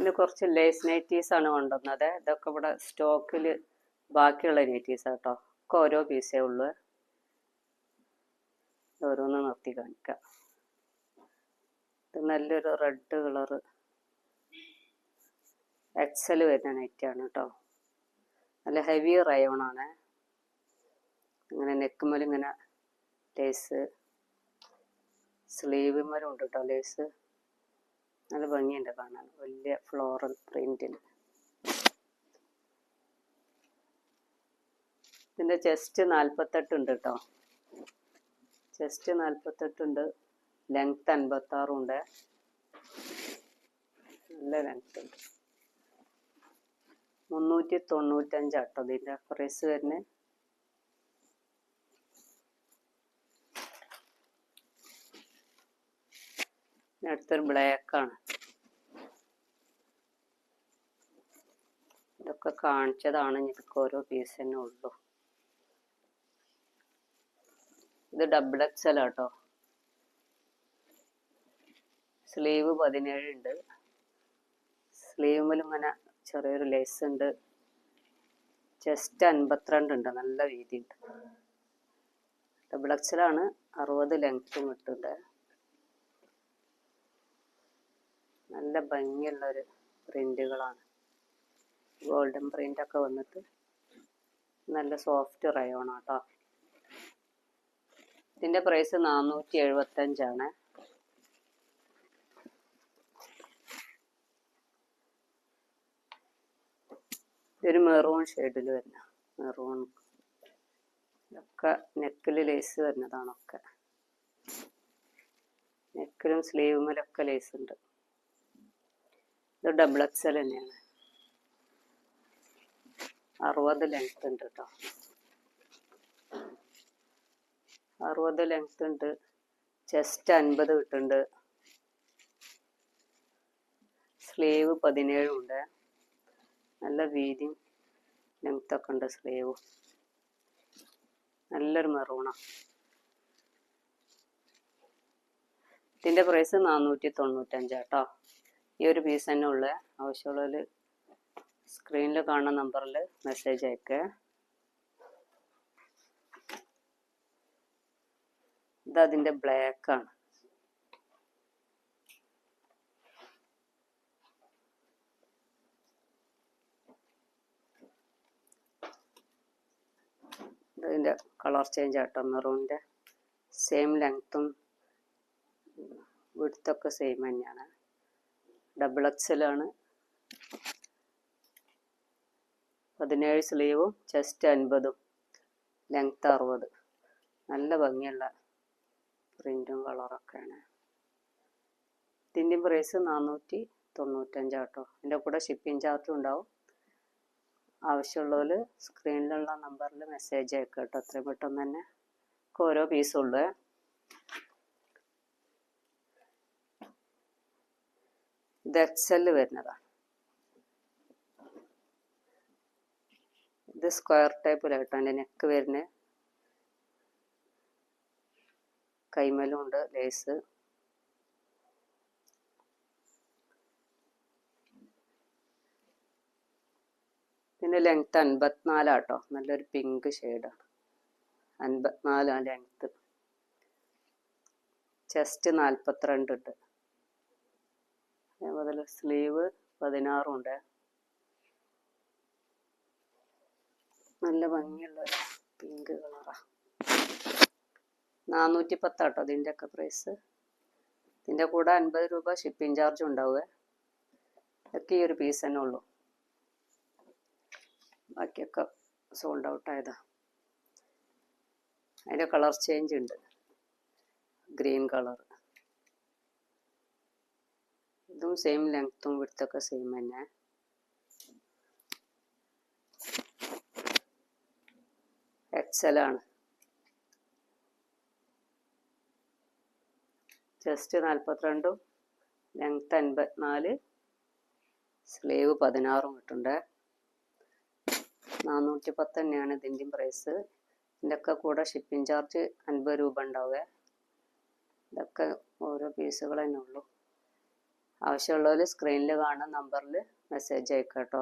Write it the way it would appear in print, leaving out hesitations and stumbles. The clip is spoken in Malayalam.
ഇന്ന് കുറച്ച് ലേസ് നൈറ്റീസാണ് കൊണ്ടുവന്നത്. ഇതൊക്കെ ഇവിടെ സ്റ്റോക്കിൽ ബാക്കിയുള്ള നൈറ്റീസാണ് കേട്ടോ. ഒക്കെ ഓരോ പീസേ ഉള്ളൂ. ഓരോന്ന് നിർത്തി കാണിക്കാം. ഇത് നല്ലൊരു റെഡ് കളറ് എക്സൽ വരുന്ന നൈറ്റിയാണ് കേട്ടോ. നല്ല ഹെവി റയോണാണ്. ഇങ്ങനെ നെക്കുമേലും ഇങ്ങനെ ലേസ്, സ്ലീവുമേലും ഉണ്ട് കേട്ടോ ലേസ്. നല്ല ഭംഗിയുണ്ട് കാണാൻ, വലിയ ഫ്ലോറൽ പ്രിന്റിൽ. ഇതിൻ്റെ ചെസ്റ്റ് 48 ഉണ്ട് കേട്ടോ. ചെസ്റ്റ് 48 ഉണ്ട്. ലെങ്ത് 56 ഉണ്ട്. നല്ല ലെങ്ത് ഉണ്ട്. 395 ആട്ടോ ഇതിൻ്റെ പ്രൈസ് വരുന്നത്. അടുത്തൊരു ബ്ലാക്കാണ്. ഇതൊക്കെ കാണിച്ചതാണ്, എനിക്ക് ഓരോ പീസ് തന്നെ ഉള്ളൂ. ഇത് ഡബിൾ എക്സൽ ആട്ടോ. സ്ലീവ് 17 ഉണ്ട്. സ്ലീവിലും ഇങ്ങനെ ചെറിയൊരു ലേസ് ഉണ്ട്. ചെസ്റ്റ് 52 ഉണ്ട്. നല്ല വീതി ഉണ്ട്. ഡബിൾ എക്സലാണ്. 60 ലെങ്ത്തും കിട്ടുന്നുണ്ട്. നല്ല ഭംഗിയുള്ളൊരു പ്രിന്റുകളാണ്. ഗോൾഡൻ പ്രിന്റ് ഒക്കെ വന്നിട്ട് നല്ല സോഫ്റ്റ് റയോൺ ആട്ടോ. ഇതിന്റെ പ്രൈസ് 475 ആണ്. ഇതൊരു മെറൂൺ ഷെയ്ഡിൽ വരുന്ന മെറൂൺ. ഇതൊക്കെ നെക്കിൽ ലേസ് വരുന്നതാണൊക്കെ. നെക്കിലും സ്ലീവുമേലൊക്കെ ലേസ് ഉണ്ട്. ഇത് ഡബിൾ എക്സൽ തന്നെയാണ്. 60 ലെങ്ത് ഉണ്ട് കേട്ടോ. 60 ലെങ്ത് ഉണ്ട്. ചെസ്റ്റ് 50 കിട്ടുന്നുണ്ട്. സ്ലീവ് 17 ഉണ്ട്. നല്ല വീതിയും ലെങ്ത് ഒക്കെ ഉണ്ട് സ്ലീവ്. നല്ലൊരു മെറൂണാണ്. ഇതിൻ്റെ പ്രൈസ് 495 കേട്ടോ. ഈ ഒരു പീസ് തന്നെ ഉള്ളു. ആവശ്യമുള്ളവർ സ്ക്രീനിൽ കാണുന്ന നമ്പറിൽ മെസ്സേജ് അയക്കുക. ഇതതിൻ്റെ ബ്ലാക്കാണ്. ഇതിൻ്റെ കളർ ചേഞ്ച് ആട്ടോ. മെറൂണിൻ്റെ സെയിം ലെങ്ത്തും വിഡ്ത്തൊക്കെ സെയിം തന്നെയാണ്. ഡബിൾ എക്സലാണ്. 17 സ്ലീവും ചെസ്റ്റ് 50 ലെങ്ത്ത് 60. നല്ല ഭംഗിയുള്ള പ്രിന്റും കളറൊക്കെയാണ്. ഇതിൻ്റെ പ്രൈസ് 495 കേട്ടോ. ഇതിൻ്റെ കൂടെ ഷിപ്പിംഗ് ചാർജും ഉണ്ടാവും. ആവശ്യമുള്ളവർ സ്ക്രീനിലുള്ള നമ്പറിൽ മെസ്സേജ് അയക്കുക കേട്ടോ. എത്രയും പെട്ടെന്ന് തന്നെ ഓരോ പീസുള്ളൂ. ഇത് എക്സൽ വരുന്നതാണ്. ഇത് സ്ക്വയർ ടൈപ്പിലായിട്ടോ എൻ്റെ നെക്ക് വരുന്നത്. കൈമലും ഉണ്ട് ലേസ്. ഇതിൻ്റെ ലെങ്ത്ത് 54 ആട്ടോ. നല്ലൊരു പിങ്ക് ഷെയ്ഡാണ്. 54 ലെങ്ത്ത്. ചെസ്റ്റ് 42 ഉണ്ട്. അതേപോലെ സ്ലീവ് 16 ഉണ്ട്. നല്ല ഭംഗിയുള്ള പിങ്ക് കളറാണ്. 410 ആട്ടോ ഇതിൻ്റെ ഒക്കെ പ്രൈസ്. ഇതിൻ്റെ കൂടെ 50 രൂപ ഷിപ്പിംഗ് ചാർജ് ഉണ്ടാവുക. ഇതൊക്കെ ഈ ഒരു പീസ് തന്നെ ഉള്ളൂ. ബാക്കിയൊക്കെ സോൾഡ് ഔട്ട് ആയതാ. അതിൻ്റെ കളർ ചേഞ്ച് ഉണ്ട്. Green colour. ഇതും സെയിം ലെങ്ത്തും വിഡ്ത്തൊക്കെ സെയിം തന്നെ. എക്സലാണ്. ചെസ്റ്റ് 42 ലെങ്ത്ത് 54 സ്ലീവ് 16 കിട്ടുന്നുണ്ട്. 410 തന്നെയാണ് ഇതിൻ്റെയും പ്രൈസ്. ഇതിൻ്റെ ഒക്കെ കൂടെ ഷിപ്പിംഗ് ചാർജ് 50 രൂപ ഉണ്ടാവുക. ഇതൊക്കെ ഓരോ പീസുകൾ തന്നെ ഉള്ളൂ. ആവശ്യമുള്ളവർ സ്ക്രീനിൽ കാണുന്ന നമ്പറിൽ മെസ്സേജ് അയക്കാം കേട്ടോ.